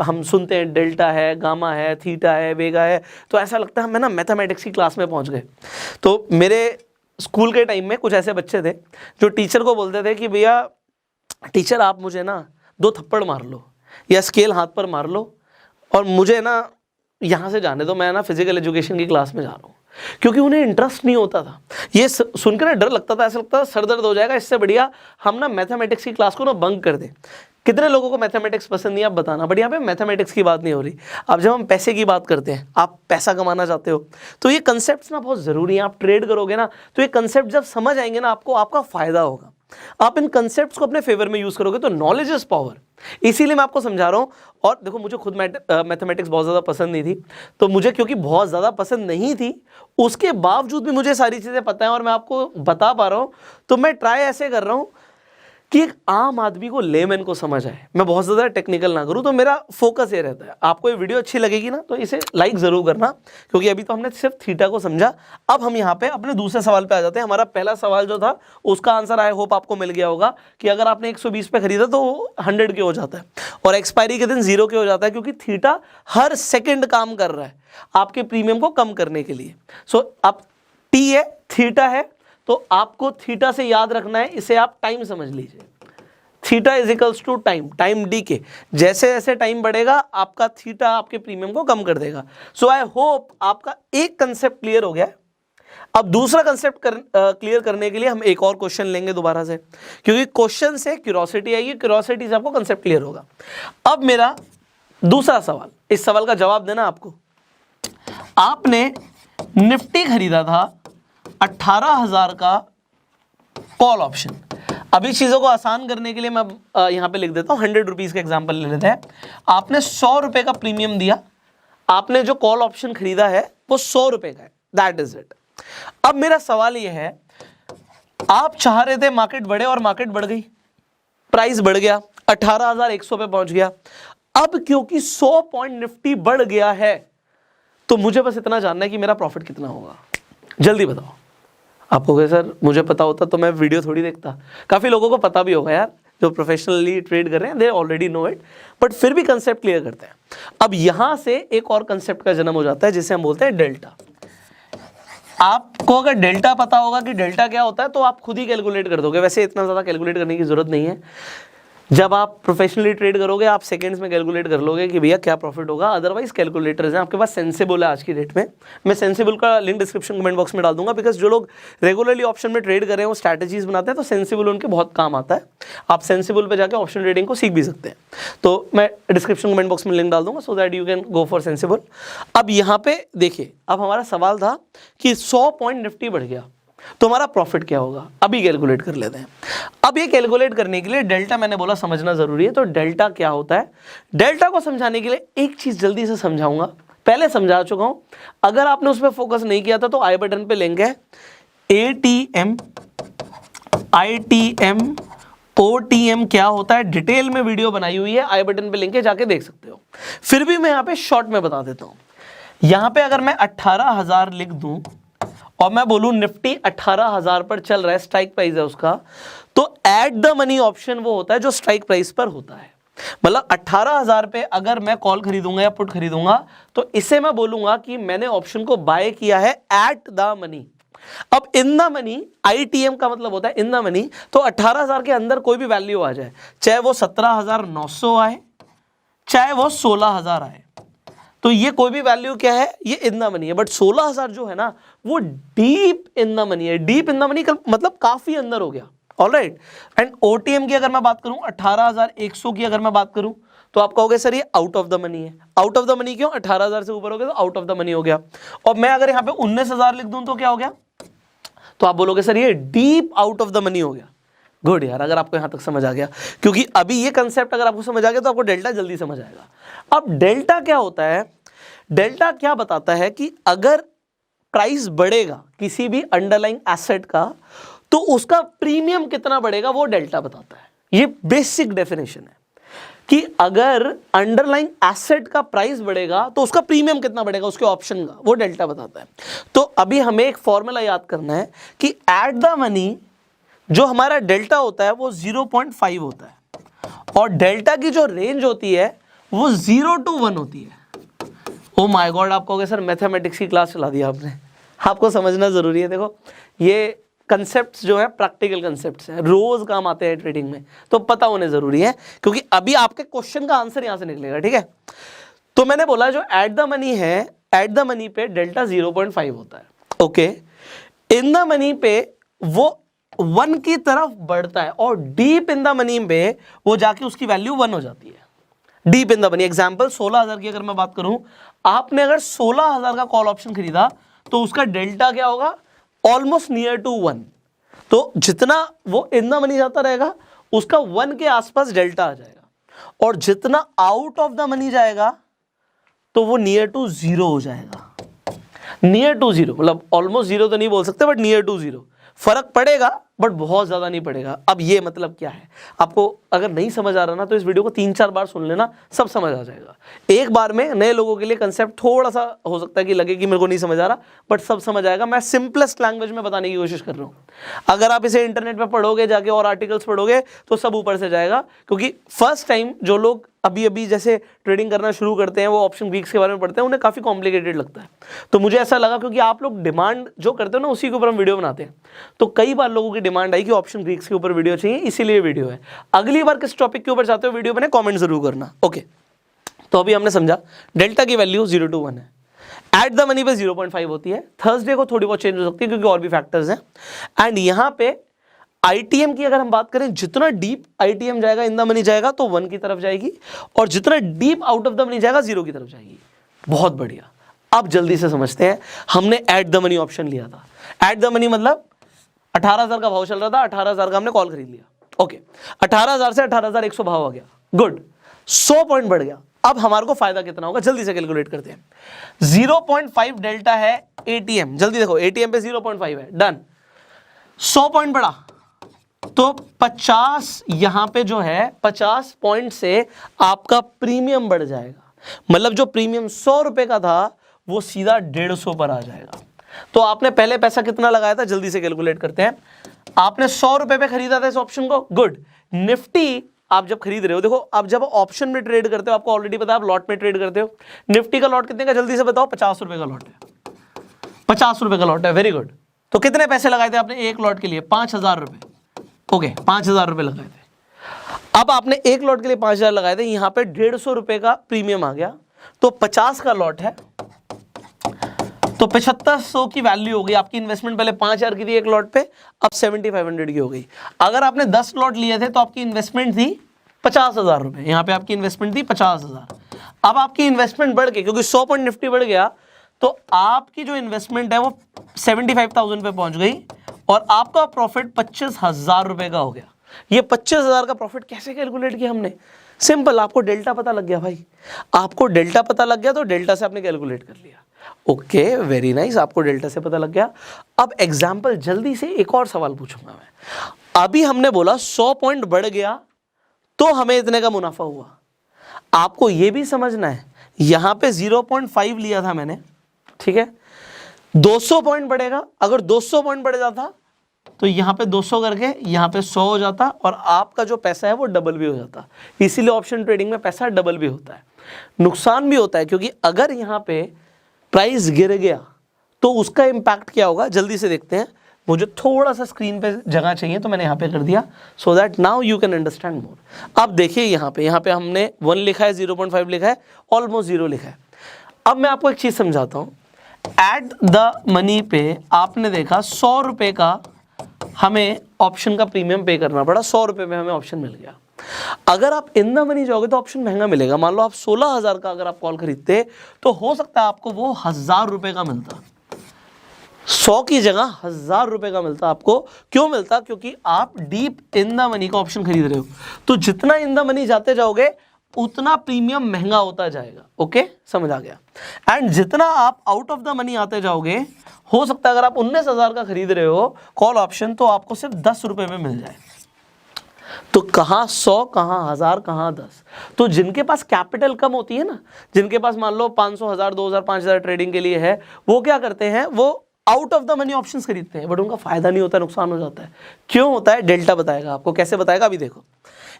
हम सुनते हैं डेल्टा है, गामा है, थीटा है, वेगा है, तो ऐसा लगता है हमें ना मैथमेटिक्स की क्लास में पहुंच गए। तो मेरे स्कूल के टाइम में कुछ ऐसे बच्चे थे जो टीचर को बोलते थे कि भैया टीचर आप मुझे ना 2 थप्पड़ मार लो या स्केल हाथ पर मार लो और मुझे ना यहाँ से जाने दो, मैं ना फिजिकल एजुकेशन की क्लास में जा रहा हूँ। क्योंकि उन्हें इंटरेस्ट नहीं होता था। ये सुनकर ना डर लगता था, ऐसा लगता था सर दर्द हो जाएगा, इससे बढ़िया हम ना मैथमेटिक्स की क्लास को ना बंक कर दें। कितने लोगों को मैथमेटिक्स पसंद नहीं आप बताना। बट यहाँ पे मैथमेटिक्स की बात नहीं हो रही। अब जब हम पैसे की बात करते हैं, आप पैसा कमाना चाहते हो, तो ये कंसेप्ट ना बहुत ज़रूरी है। आप ट्रेड करोगे ना, तो ये कंसेप्ट जब समझ आएंगे ना आपको, आपका फ़ायदा होगा। आप इन कंसेप्ट्स को अपने फेवर में यूज़ करोगे तो नॉलेज इज़ पावर। इसीलिए मैं आपको समझा रहा हूँ। और देखो मुझे खुद मैथमेटिक्स बहुत ज़्यादा पसंद नहीं थी, तो मुझे क्योंकि बहुत ज़्यादा पसंद नहीं थी, उसके बावजूद भी मुझे सारी चीज़ें पता है और मैं आपको बता पा रहा हूँ। तो मैं ट्राई ऐसे कर रहा हूँ कि एक आम आदमी को, लेमैन को समझ आए, मैं बहुत ज़्यादा टेक्निकल ना करूँ। तो मेरा फोकस ये रहता है। आपको ये वीडियो अच्छी लगेगी ना, तो इसे लाइक ज़रूर करना, क्योंकि अभी तो हमने सिर्फ थीटा को समझा। अब हम यहाँ पे अपने दूसरे सवाल पे आ जाते हैं। हमारा पहला सवाल जो था उसका आंसर आई होप आपको मिल गया होगा कि अगर आपने 120 पे खरीदा तो 100 के हो जाता है और एक्सपायरी के दिन 0 के हो जाता है, क्योंकि थीटा हर सेकेंड काम कर रहा है आपके प्रीमियम को कम करने के लिए। सो अब टी है, थीटा है, तो आपको थीटा से याद रखना है, इसे आप टाइम समझ लीजिए। Theta is equals to time, time D K. जैसे जैसे टाइम बढ़ेगा आपका थीटा आपके प्रीमियम को कम कर देगा। सो आई होप आपका एक कंसेप्ट क्लियर हो गया। अब दूसरा कंसेप्ट क्लियर करने के लिए हम एक और क्वेश्चन लेंगे दोबारा से, क्योंकि क्वेश्चन से क्यूरोसिटी आएगी, क्यूरोसिटी से आपको कंसेप्ट क्लियर होगा। अब मेरा दूसरा सवाल, इस सवाल का जवाब देना आपको। आपने निफ्टी खरीदा था 18,000 का कॉल ऑप्शन। अभी चीज़ों को आसान करने के लिए मैं यहाँ पे लिख देता हूँ, 100 रुपीज़ का एग्जाम्पल ले लेते हैं। आपने 100 रुपये का प्रीमियम दिया, आपने जो कॉल ऑप्शन खरीदा है वो 100 रुपये का है, दैट इज इट। अब मेरा सवाल ये है, आप चाह रहे थे मार्केट बढ़े और मार्केट बढ़ गई, प्राइस बढ़ गया, 18,100 पे पहुंच गया। अब क्योंकि 100 पॉइंट निफ्टी बढ़ गया है, तो मुझे बस इतना जानना है कि मेरा प्रॉफिट कितना होगा। जल्दी बताओ। आपको कहे सर मुझे पता होता तो मैं वीडियो थोड़ी देखता। काफ़ी लोगों को पता भी होगा यार, जो प्रोफेशनली ट्रेड कर रहे हैं, they already know it, but फिर भी कंसेप्ट क्लियर करते हैं। अब यहाँ से एक और कंसेप्ट का जन्म हो जाता है, जिसे हम बोलते हैं डेल्टा। आपको अगर डेल्टा पता होगा कि डेल्टा क्या होता है, तो आप खुद ही कैलकुलेट कर दोगे। वैसे इतना ज़्यादा कैलकुलेट करने की जरूरत नहीं है। जब आप प्रोफेशनली ट्रेड करोगे, आप सेकंड्स में कैलकुलेट कर लोगे कि भैया क्या प्रॉफिट होगा। अदरवाइज कैलकुलेटर्स हैं आपके पास, सेंसिबल है आज की डेट में। मैं सेंसिबल का लिंक डिस्क्रिप्शन कमेंट बॉक्स में डाल दूंगा, बिकॉज जो लोग रेगुलरली ऑप्शन में ट्रेड कर रहे हैं वो स्ट्रैटेजीज बनाते हैं, तो सेंसिबल उनके बहुत काम आता है। आप सेंसिबल पे जाके ऑप्शन ट्रेडिंग को सीख भी सकते हैं। तो मैं डिस्क्रिप्शन कमेंट बॉक्स में लिंक डाल दूंगा, so that you can go for sensible. अब यहाँ पे देखिए, अब हमारा सवाल था कि 100 पॉइंट निफ्टी बढ़ गया तो हमारा प्रॉफिट क्या होगा। अभी कैलकुलेट कर लेते हैं। अब ये कैलकुलेट करने के लिए डेल्टा मैंने बोला समझना जरूरी है। तो डेल्टा क्या होता है, डेल्टा को समझाने के लिए एक चीज जल्दी से समझाऊंगा, पहले समझा चुका हूं। अगर आपने उस पर फोकस नहीं किया था तो आई बटन पे लिंक है, ATM, ITM, OTM क्या होता है, डिटेल में वीडियो बनाई हुई है, आई बटन पे लिंक है, जाके देख सकते हो। फिर भी मैं यहाँ पे शॉर्ट में बता देता हूं। यहाँ पे अगर मैं 18,000 लिख दूं और मैं बोलूं निफ्टी 18,000 पर चल रहा है, स्ट्राइक प्राइस है उसका, तो एट द मनी ऑप्शन वो होता है जो स्ट्राइक प्राइस पर होता है। मतलब 18,000 पे अगर मैं कॉल खरीदूंगा या पुट खरीदूंगा, तो इसे मैं बोलूंगा कि मैंने ऑप्शन को बाय किया है एट द मनी। अब इन द मनी, ITM का मतलब होता है इन द मनी। तो 18,000 के अंदर कोई भी वैल्यू आ जाए, चाहे वो 17,900 आए, चाहे वो 16,000 आए, तो ये कोई भी वैल्यू क्या है, ये इन द मनी है। बट 16,000 जो है ना, वो डीप इन द मनी है। डीप इन द मनी का मतलब काफी अंदर हो गया। ऑलराइट। एंड OTM की अगर मैं बात करूं, 18,100 की अगर मैं बात करूं, तो आप कहोगे सर ये आउट ऑफ द मनी है। आउट ऑफ द मनी क्यों, 18,000 से ऊपर हो गया तो आउट ऑफ द मनी हो गया। और मैं अगर यहाँ पे 19,000 लिख दूं तो क्या हो गया, तो आप बोलोगे सर ये deep out of the money हो गया। गुड यार, अगर आपको यहाँ तक समझ आ गया, क्योंकि अभी ये कंसेप्ट अगर आपको समझ आ गया तो आपको डेल्टा जल्दी समझ आएगा। अब डेल्टा क्या होता है, डेल्टा क्या बताता है कि अगर प्राइस बढ़ेगा किसी भी अंडरलाइंग एसेट का तो उसका प्रीमियम कितना बढ़ेगा वो डेल्टा बताता है। ये बेसिक डेफिनेशन है कि अगर अंडरलाइंग एसेट का प्राइस बढ़ेगा तो उसका प्रीमियम कितना बढ़ेगा उसके ऑप्शन का, वो डेल्टा बताता है। तो अभी हमें एक फॉर्मूला याद करना है कि एट द मनी जो हमारा डेल्टा होता है वो 0.5 होता है और डेल्टा की जो रेंज होती है वो 0 to 1 होती है। ओ माय गॉड, आप कहोगे सर मैथमेटिक्स की क्लास चला दी आपने, आपको समझना जरूरी है। देखो ये कंसेप्ट्स जो है प्रैक्टिकल कंसेप्ट्स हैं, रोज काम आते हैं ट्रेडिंग में, तो पता होने जरूरी है क्योंकि अभी आपके क्वेश्चन का आंसर यहां से निकलेगा, ठीक है। तो मैंने बोला जो एट द मनी है, एट द मनी पे डेल्टा 0.5 होता है, ओके। इन द मनी पे वो 1 की तरफ बढ़ता है और डीप इन द मनी पे वो जाके उसकी वैल्यू 1 हो जाती है। Deep in the money example 16,000 की अगर मैं बात करूं, आपने अगर 16,000 का कॉल ऑप्शन खरीदा तो उसका डेल्टा क्या होगा, ऑलमोस्ट नियर टू 1। तो जितना वो इन द मनी जाता रहेगा उसका 1 के आसपास डेल्टा आ जाएगा और जितना आउट ऑफ द मनी जाएगा तो वो नियर टू 0 हो जाएगा। नियर टू 0 मतलब ऑलमोस्ट 0 तो नहीं बोल सकते बट नियर टू 0। फर्क पड़ेगा बट बहुत ज्यादा नहीं पड़ेगा। अब ये मतलब क्या है, आपको अगर नहीं समझ आ रहा ना तो इस वीडियो को 3-4 बार सुन लेना, सब समझ आ जाएगा। एक बार में नए लोगों के लिए कंसेप्ट थोड़ा सा हो सकता है कि लगे कि मेरे को नहीं समझ आ रहा, बट सब समझ आएगा। मैं सिंपलेस्ट लैंग्वेज में बताने की कोशिश कर रहा हूँ। अगर आप इसे इंटरनेट पे पढ़ोगे जाके और आर्टिकल्स पढ़ोगे तो सब ऊपर से जाएगा, क्योंकि फर्स्ट टाइम जो लोग अभी जैसे ट्रेडिंग करना शुरू करते हैं वो ऑप्शन ग्रीक्स के बारे में पढ़ते हैं, उन्हें काफ़ी कॉम्प्लिकेटेड लगता है। तो मुझे ऐसा लगा क्योंकि आप लोग डिमांड जो करते हो ना उसी के ऊपर हम वीडियो बनाते हैं, तो कई बार लोगों की डिमांड आई कि ऑप्शन ग्रीक्स के ऊपर वीडियो चाहिए, इसीलिए वीडियो है। अगली बार किस टॉपिक के ऊपर चाहते हो वीडियो बने कॉमेंट जरूर करना, ओके। तो अभी हमने समझा डेल्टा की वैल्यू 0 to 1 है, एट द मनी पे 0.5 होती है। थर्सडे को थोड़ी बहुत चेंज हो सकती है क्योंकि और भी फैक्टर्स हैं। एंड यहाँ पे आईटीएम की अगर हम बात करें, जितना डीप आईटीएम जाएगा इन द मनी जाएगा तो 1 की तरफ जाएगी और जितना deep out of the money जाएगा 0 की तरफ जाएगी। बहुत बढ़िया। अब जल्दी से समझते हैं, हमने एट द मनी ऑप्शन लिया था। एट द मनी मतलब 18,000 का भाव चल रहा था, 18,000 का हमने कॉल खरीद लिया, ओके। 18,000 से 18,100 भाव आ गया, गुड, 100 पॉइंट बढ़ गया। अब हमारे को फायदा कितना होगा जल्दी से कैलकुलेट करते हैं। 0.5 डेल्टा है एटीएम, जल्दी देखो एटीएम पे 0.5 है, डन। 100 पॉइंट बढ़ा तो 50 यहां पे जो है 50 पॉइंट से आपका प्रीमियम बढ़ जाएगा। मतलब जो प्रीमियम 100 रुपए का था वो सीधा 150 पर आ जाएगा। तो आपने पहले पैसा कितना लगाया था जल्दी से कैलकुलेट करते हैं। आपने 100 रुपए पे खरीदा था इस ऑप्शन को, गुड। निफ्टी आप जब खरीद रहे हो, देखो आप जब ऑप्शन में ट्रेड करते हो आपको ऑलरेडी पता है आप लॉट में ट्रेड करते हो। निफ्टी का लॉट कितने का जल्दी से बताओ, 50 रुपए का लॉट है, 50 रुपए का लॉट है, वेरी गुड। तो कितने पैसे लगाए थे आपने एक लॉट के लिए, 5,000 रुपए, ओके, 5,000 रुपए लगाए थे। अब आपने एक लॉट के लिए 5,000 लगाए थे, यहां पे 150 रुपए का प्रीमियम आ गया, तो 50 का लॉट है तो 7500 की वैल्यू हो गई। आपकी इन्वेस्टमेंट पहले 5,000 की थी एक लॉट पे, अब 7,500 की हो गई। अगर आपने 10 लॉट लिए थे तो आपकी इन्वेस्टमेंट थी 50,000 रुपए, यहां पे आपकी इन्वेस्टमेंट थी 50,000। अब आपकी इन्वेस्टमेंट बढ़ के, क्योंकि 100 पॉइंट निफ्टी बढ़ गया, तो आपकी जो इन्वेस्टमेंट है वो 75,000 पे पहुंच गई और आपका प्रॉफिट 25,000 रुपए का हो गया। ये 25,000 का प्रॉफिट कैसे कैलकुलेट किया हमने, सिंपल, आपको डेल्टा पता लग गया भाई, आपको डेल्टा पता लग गया तो डेल्टा से आपने कैलकुलेट कर लिया, ओके, वेरी नाइस, आपको डेल्टा से पता लग गया। अब एग्जांपल जल्दी से एक और सवाल पूछूंगा मैं। अभी हमने बोला 100 पॉइंट बढ़ गया तो हमें इतने का मुनाफा हुआ। आपको यह भी समझना है, यहां पे 0.5 लिया था मैंने, ठीक है, 200 पॉइंट बढ़ेगा, अगर 200 पॉइंट बढ़ जाता तो यहां पे 200 करके यहां पे 100 हो जाता और आपका जो पैसा है वो डबल भी हो जाता। इसीलिए ऑप्शन ट्रेडिंग में पैसा डबल भी होता है, नुकसान भी होता है, क्योंकि अगर यहां पे प्राइस गिर गया तो उसका इंपैक्ट क्या होगा जल्दी से देखते हैं। मुझे थोड़ा सा स्क्रीन पे जगह चाहिए तो मैंने यहां पे कर दिया, so that now you can understand more. अब देखिए यहां पे हमने 1 लिखा है, 0.5 लिखा है, ऑलमोस्ट 0 लिखा है। अब मैं आपको एक चीज समझाता हूं। एट द मनी पे आपने देखा 100 रुपए का हमें ऑप्शन का प्रीमियम पे करना पड़ा, 100 रुपए में हमें ऑप्शन मिल गया। अगर आप इन द मनी जाओगे तो ऑप्शन महंगा मिलेगा। मान लो आप 16,000 का अगर आप कॉल खरीदते तो हो सकता है आपको वो 1,000 रुपए का मिलता। 100 की जगह 1000 रुपए का मिलता आपको। क्यों मिलता? क्योंकि आप डीप इन द मनी का ऑप्शन खरीद रहे हो। तो जितना इन द मनी जाते जाओगे उतना प्रीमियम महंगा होता जाएगा। ओके, समझ आ गया। एंड जितना आप आउट ऑफ द मनी आते जाओगे, हो सकता है अगर आप 19,000 का खरीद रहे हो कॉल ऑप्शन, तो आपको सिर्फ 10 रुपए में मिल जाए। तो कहाँ 100, कहाँ 1000, कहाँ 10। तो जिनके पास कैपिटल कम होती है ना, जिनके पास मान लो 500, 1000, 2000, 5000 ट्रेडिंग के लिए है, वो क्या करते हैं, वो out of the money options खरीदते हैं, बट उनका फायदा नहीं होता, नुकसान हो जाता है। क्यों होता है? डेल्टा बताएगा आपको। कैसे बताएगा अभी देखो।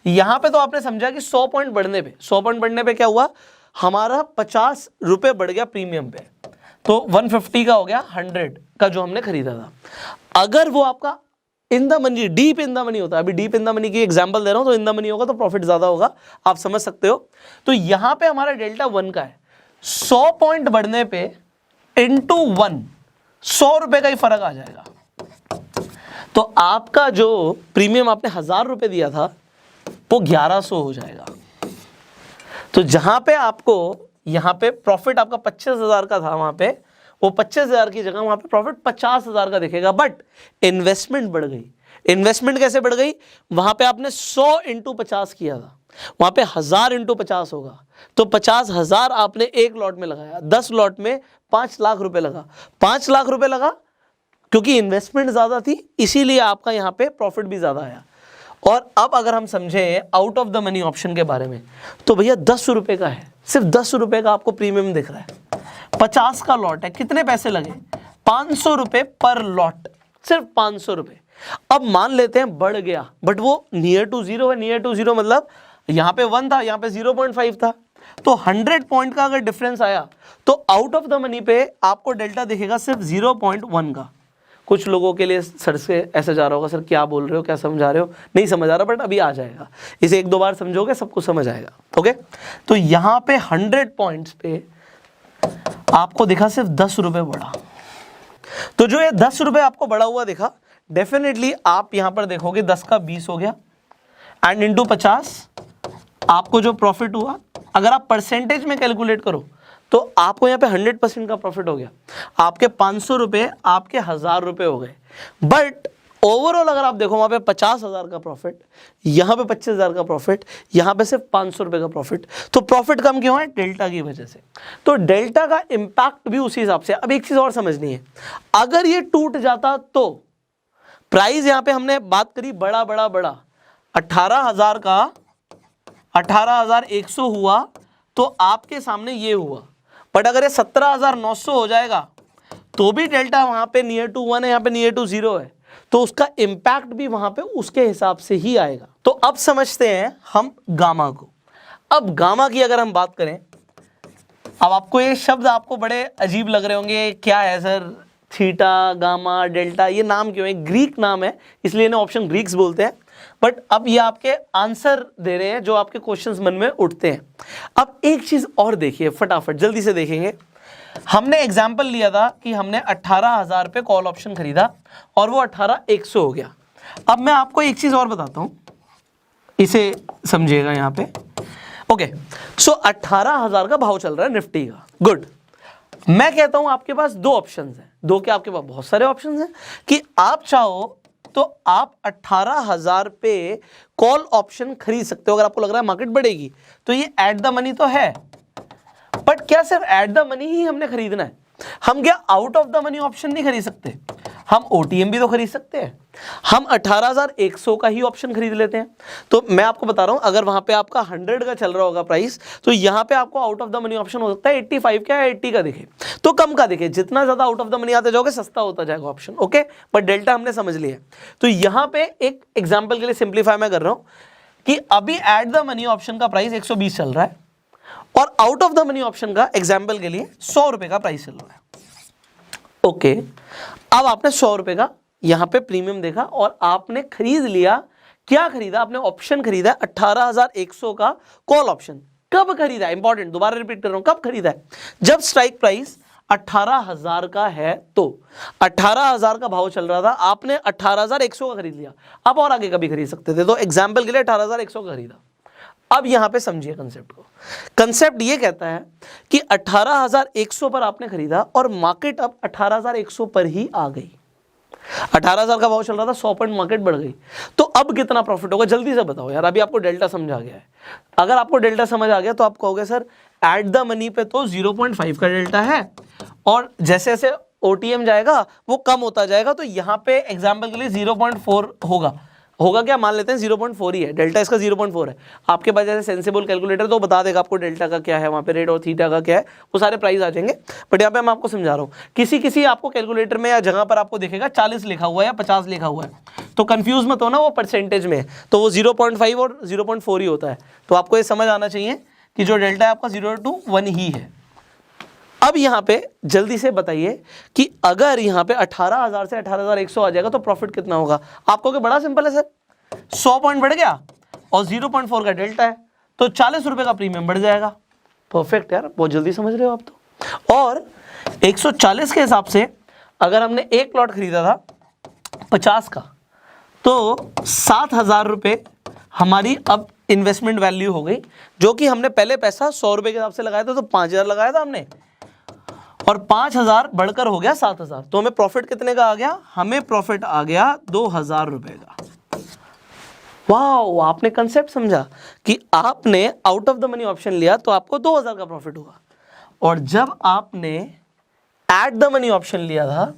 यहां पे तो आपने समझा कि 100 पॉइंट बढ़ने पे, 100 पॉइंट बढ़ने पे क्या हुआ, हमारा 50 रुपए बढ़ गया प्रीमियम पे। तो 150 का हो गया 100 का जो हमने खरीदा था। अगर वो आपका in the money, deep in the money होता है, अभी डीप इन द मनी की एग्जांपल दे रहा हूं, तो इन द मनी होगा तो प्रॉफिट ज्यादा होगा, आप समझ सकते हो। तो यहां पे हमारा डेल्टा 1 का है। 100 पॉइंट बढ़ने पे इंटू 1, 100 रुपए का ही फर्क आ जाएगा। तो आपका जो प्रीमियम आपने 1000 रुपए दिया था वो 1100 हो जाएगा। तो जहां पे आपको यहां पे प्रॉफिट आपका 25,000 का था, वहां पे वो 25,000 की जगह वहां पे प्रॉफिट 50,000 का दिखेगा। बट इन्वेस्टमेंट बढ़ गई। इन्वेस्टमेंट कैसे बढ़ गई? वहां पे आपने 100 इंटू 50 किया था, वहां पे 1000 इंटू 50 होगा। तो 50,000 आपने एक लॉट में लगाया, 10 लॉट में 5 लाख रुपए लगा। 5 लाख रुपए लगा क्योंकि इन्वेस्टमेंट ज्यादा थी, इसीलिए आपका यहां पे प्रॉफिट भी ज्यादा आया। और अब अगर हम समझें out of the money option के बारे में, तो भैया 10 रुपए का है, सिर्फ 10 रुपए का आपको प्रीमियम दिख रहा है। 50 का लॉट है, कितने पैसे लगे? 500 रुपए पर लॉट, सिर्फ 500 रुपए। अब मान लेते हैं बढ़ गया, बट वो नियर टू जीरो है। नियर टू जीरो मतलब यहां पे 1 था, यहां पे 0.5 था। तो 100 पॉइंट का अगर डिफरेंस आया तो आउट ऑफ द मनी पे आपको डेल्टा दिखेगा सिर्फ 0.1 का। कुछ लोगों के लिए सर से ऐसे जा रहा होगा, सर क्या बोल रहे हो, क्या समझा रहे हो, नहीं समझ आ रहा, बट अभी आ जाएगा। इसे 1-2 बार समझोगे सब कुछ समझ आएगा। ओके, तो यहां पे 100 पॉइंट्स पे आपको दिखा सिर्फ 10 रुपए बढ़ा। तो जो ये 10 रुपए आपको बढ़ा हुआ दिखा, डेफिनेटली आप यहां पर देखोगे 10 का 20 हो गया, एंड इंटू 50 आपको जो प्रॉफिट हुआ, अगर आप परसेंटेज में कैलकुलेट करो तो आपको यहाँ पे 100% का प्रॉफिट हो गया। आपके 500 रुपए आपके 1000 रुपए हो गए। बट ओवरऑल अगर आप देखो, वहां पे 50,000 का प्रॉफिट, यहाँ पे 25,000 का प्रॉफिट, यहाँ पे सिर्फ 500 रुपए का प्रॉफिट। तो प्रॉफिट कम क्यों है? डेल्टा की वजह से। तो डेल्टा का इंपैक्ट भी उसी हिसाब से। अब एक चीज और समझनी है, अगर ये टूट जाता तो प्राइस, यहाँ पे हमने बात करी बड़ा बड़ा बड़ा, 18,000 का 18,100 हुआ तो आपके सामने ये हुआ। बट अगर ये 17,900 हो जाएगा तो भी डेल्टा वहां पे नियर टू 1 है, यहाँ पे नियर टू 0 है, तो उसका इंपैक्ट भी वहां पे उसके हिसाब से ही आएगा। तो अब समझते हैं हम गामा को। अब गामा की अगर हम बात करें, अब आपको ये शब्द आपको बड़े अजीब लग रहे होंगे, क्या है सर थीटा, गामा, डेल्टा, ये नाम क्यों है? ग्रीक नाम है, इसलिए इन्हें ऑप्शन ग्रीक्स बोलते हैं। बट अब ये आपके आंसर दे रहे हैं जो आपके क्वेश्चंस मन में उठते हैं। अब एक चीज और देखिए, फटाफट जल्दी से देखेंगे। हमने एग्जाम्पल लिया था कि हमने 18,000 पे कॉल ऑप्शन खरीदा और वो 18,100 हो गया। अब मैं आपको एक चीज और बताता हूं, इसे समझिएगा यहां पे। ओके, सो 18,000 का भाव चल रहा है निफ्टी का। गुड। मैं कहता हूं आपके पास दो ऑप्शंस हैं, दो क्या आपके पास बहुत सारे ऑप्शंस हैं, कि आप चाहो तो आप 18,000 पे कॉल ऑप्शन खरीद सकते हो। अगर आपको लग रहा है मार्केट बढ़ेगी तो ये एट द मनी तो है, बट क्या सिर्फ एट द मनी ही हमने खरीदना है? हम क्या out of the money option नहीं खरीद सकते? हम ओटीएम भी तो खरीद सकते हैं। हम 18,100 का ही ऑप्शन खरीद लेते हैं। तो मैं आपको बता रहा हूं, अगर वहां पे आपका 100 का चल रहा होगा प्राइस, तो यहां पे आपको out of the money option हो सकता है 85 का या 80 का दिखे, तो कम का दिखे। जितना ज्यादा आउट ऑफ द मनी आते जाओगे सस्ता होता जाएगा ऑप्शन। ओके, बट डेल्टा हमने समझ लिया। तो यहां पे एक एग्जाम्पल के लिए सिंप्लीफाई मैं कर रहा हूं कि अभी एट द मनी ऑप्शन का प्राइस 120 चल रहा है और out of the money option का एग्जाम्पल के लिए 100 रुपए का प्राइस चल रहा है। ओके, अब आपने 100 रुपए का यहां पे प्रीमियम देखा और आपने खरीद लिया। क्या खरीदा? आपने ऑप्शन खरीदा 18,100 का कॉल ऑप्शन। कब खरीदा? इंपॉर्टेंट, दोबारा रिपीट कर रहा हूं, कब खरीदा है? जब स्ट्राइक प्राइस 18,000 का है। तो 18,000 का भाव चल रहा था, आपने 18,100 का खरीद लिया। अब और आगे कभी खरीद सकते थे, तो एग्जाम्पल के लिए 18,100 का खरीदा। अब यहां पे समझिए कंसेप्ट को। कंसेप्ट ये कहता है कि 18,100 पर आपने खरीदा और मार्केट अब 18,100 पर ही आ गई। 18,000 का भाव चल रहा था, 100 पॉइंट मार्केट बढ़ गई, तो अब कितना प्रॉफिट होगा जल्दी से बताओ यार। अभी आपको डेल्टा समझ आ गया है। अगर आपको डेल्टा समझ आ गया तो आप कहोगे सर एट द मनी पे तो 0.5 का डेल्टा है और जैसे जैसे OTM जाएगा वो कम होता जाएगा, तो यहाँ पे एग्जाम्पल के लिए 0.4 होगा क्या, मान लेते हैं 0.4 ही है, डेल्टा इसका 0.4 है। आपके पास जैसे सेंसिबल कैलकुलेटर तो बता देगा आपको डेल्टा का क्या है, वहाँ पे रेट और थीटा का क्या है, वो सारे प्राइस आ जाएंगे। बट यहाँ पे मैं आपको समझा रहा हूँ, किसी आपको कैलकुलेटर में या जगह पर आपको दिखेगा 40 लिखा हुआ है या 50 लिखा हुआ है, तो कंफ्यूज मत हो ना, वो परसेंटेज में है, तो वो 0.5 और 0.4 ही होता है। तो आपको ये समझ आना चाहिए कि जो डेल्टा है आपका 0 to 1 ही है। अब यहाँ पे जल्दी से बताइए कि अगर यहाँ पे 18,000 से 18,100 आ जाएगा तो प्रॉफिट कितना होगा। आपको क्या बड़ा सिंपल है सर, 100 पॉइंट बढ़ गया और 0.4 का डेल्टा है तो 40 रुपए का प्रीमियम बढ़ जाएगा। परफेक्ट यार, बहुत जल्दी समझ रहे हो आप तो। और 140 के हिसाब से अगर हमने एक प्लॉट खरीदा था 50 का तो 7,000 रुपये हमारी अब इन्वेस्टमेंट वैल्यू हो गई, जो कि हमने पहले पैसा 100 रुपए के हिसाब से लगाया था, तो 5,000 लगाया था हमने और 5,000 बढ़कर हो गया 7,000, तो हमें प्रॉफिट कितने का आ गया, हमें प्रॉफिट आ गया 2,000 रुपए का। वाओ, आपने कंसेप्ट समझा कि आपने out of the money option लिया तो आपको 2,000 का प्रॉफिट हुआ, और जब आपने एट द मनी ऑप्शन लिया था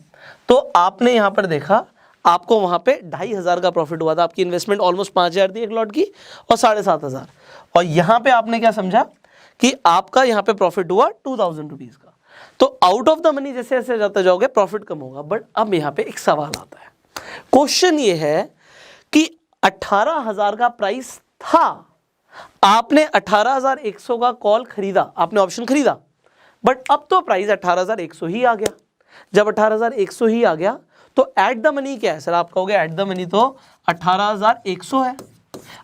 तो आपने यहां पर देखा आपको वहां पे 2,500 का प्रॉफिट हुआ था। आपकी इन्वेस्टमेंट ऑलमोस्ट 5,000 थी एक लॉट की और 7,500, और यहां पे आपने क्या समझा कि आपका यहां पे प्रॉफिट हुआ 2,000 रुपीज का। तो आउट ऑफ द मनी जैसे जैसे जाते जाओगे प्रॉफिट कम होगा। बट अब यहां पे एक सवाल आता है, क्वेश्चन ये है कि 18,000 का प्राइस था, आपने 18,100 का कॉल खरीदा, आपने ऑप्शन खरीदा, बट अब तो प्राइस 18,100 ही आ गया। जब 18,100 ही आ गया तो एट द मनी क्या है सर, आप कहोगे एट द मनी तो 18,100 है।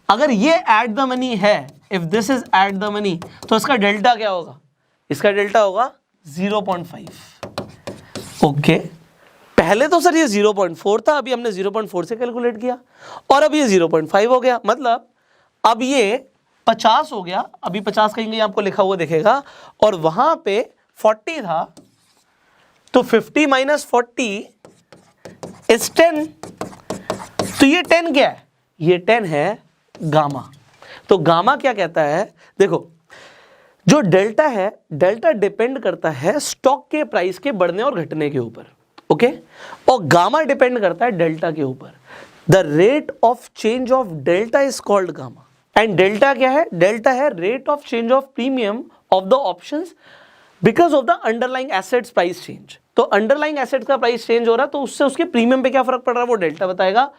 अगर ये एट द मनी है, if this is at the money, तो इसका डेल्टा क्या होगा, इसका डेल्टा होगा 0.5। ओके, पहले तो सर ये 0.4 था, अभी हमने 0.4 से कैलकुलेट किया और अब ये 0.5 हो गया, मतलब अब ये 50 हो गया। अभी 50 कहीं आपको लिखा हुआ दिखेगा और वहां पे 40 था, तो 50 माइनस 40 इज 10। तो ये 10 क्या है, ये 10 है गामा। तो गामा क्या कहता है, देखो जो डेल्टा है, डेल्टा डिपेंड करता है स्टॉक के प्राइस के बढ़ने और घटने के ऊपर, ओके, और गामा डिपेंड करता है डेल्टा के ऊपर। The rate of change of delta is called gamma. And delta क्या है, डेल्टा है rate of change of premium of the options because of the underlying assets price change. तो underlying assets का price change हो रहा है तो उससे उसके प्रीमियम पे क्या फर्क पड़ रहा है वो डेल्टा बताएगा,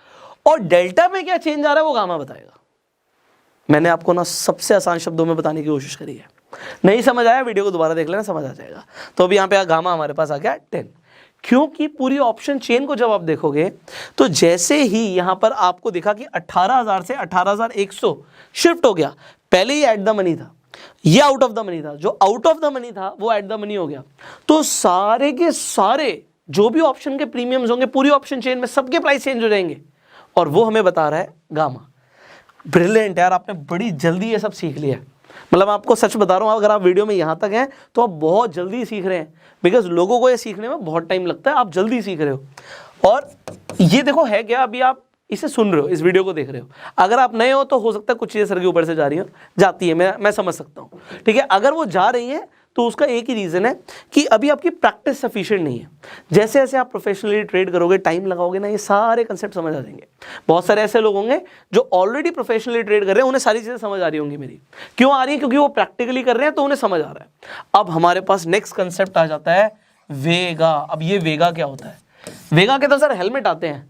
और डेल्टा में क्या चेंज आ रहा है वो गामा बताएगा। मैंने आपको ना सबसे आसान शब्दों में बताने की कोशिश करी है, नहीं समझ आया वीडियो को दोबारा देख लेना, समझ आ जाएगा। तो अभी यहाँ पे गामा हमारे पास आ गया 10, क्योंकि पूरी ऑप्शन चेन को जब आप देखोगे तो जैसे ही यहाँ पर आपको दिखा कि 18,000 से 18,100 शिफ्ट हो गया, पहले ही एट द मनी था, ये आउट ऑफ द मनी था, जो आउट ऑफ द मनी था वो एट द मनी हो गया, तो सारे के सारे जो भी ऑप्शन के प्रीमियम्स होंगे पूरी ऑप्शन चेन में सबके प्राइस चेंज हो जाएंगे, और वो हमें बता रहा है गामा। ब्रिलियंट यार, आपने बड़ी जल्दी ये सब सीख लिया। मतलब आपको सच बता रहा हूँ, अगर आप वीडियो में यहाँ तक हैं तो आप बहुत जल्दी सीख रहे हैं, बिकॉज लोगों को ये सीखने में बहुत टाइम लगता है, आप जल्दी सीख रहे हो। और ये देखो है क्या, अभी आप इसे सुन रहे हो, इस वीडियो को देख रहे हो, अगर आप नए हो तो हो सकता है कुछ चीज़ें सर के ऊपर से जा रही हो, जाती है, मैं समझ सकता हूँ, ठीक है। अगर वो जा रही हैं तो उसका एक ही रीज़न है कि अभी आपकी प्रैक्टिस सफिशिएंट नहीं है। जैसे जैसे आप प्रोफेशनली ट्रेड करोगे, टाइम लगाओगे ना, ये सारे कंसेप्ट समझ आ जाएंगे। बहुत सारे ऐसे लोग होंगे जो ऑलरेडी प्रोफेशनली ट्रेड कर रहे हैं, उन्हें सारी चीज़ें समझ आ रही होंगी मेरी। क्यों आ रही है, क्योंकि वो प्रैक्टिकली कर रहे हैं तो उन्हें समझ आ रहा है। अब हमारे पास नेक्स्ट कंसेप्ट आ जाता है वेगा। अब ये वेगा क्या होता है, वेगा के तो सर हेलमेट आते हैं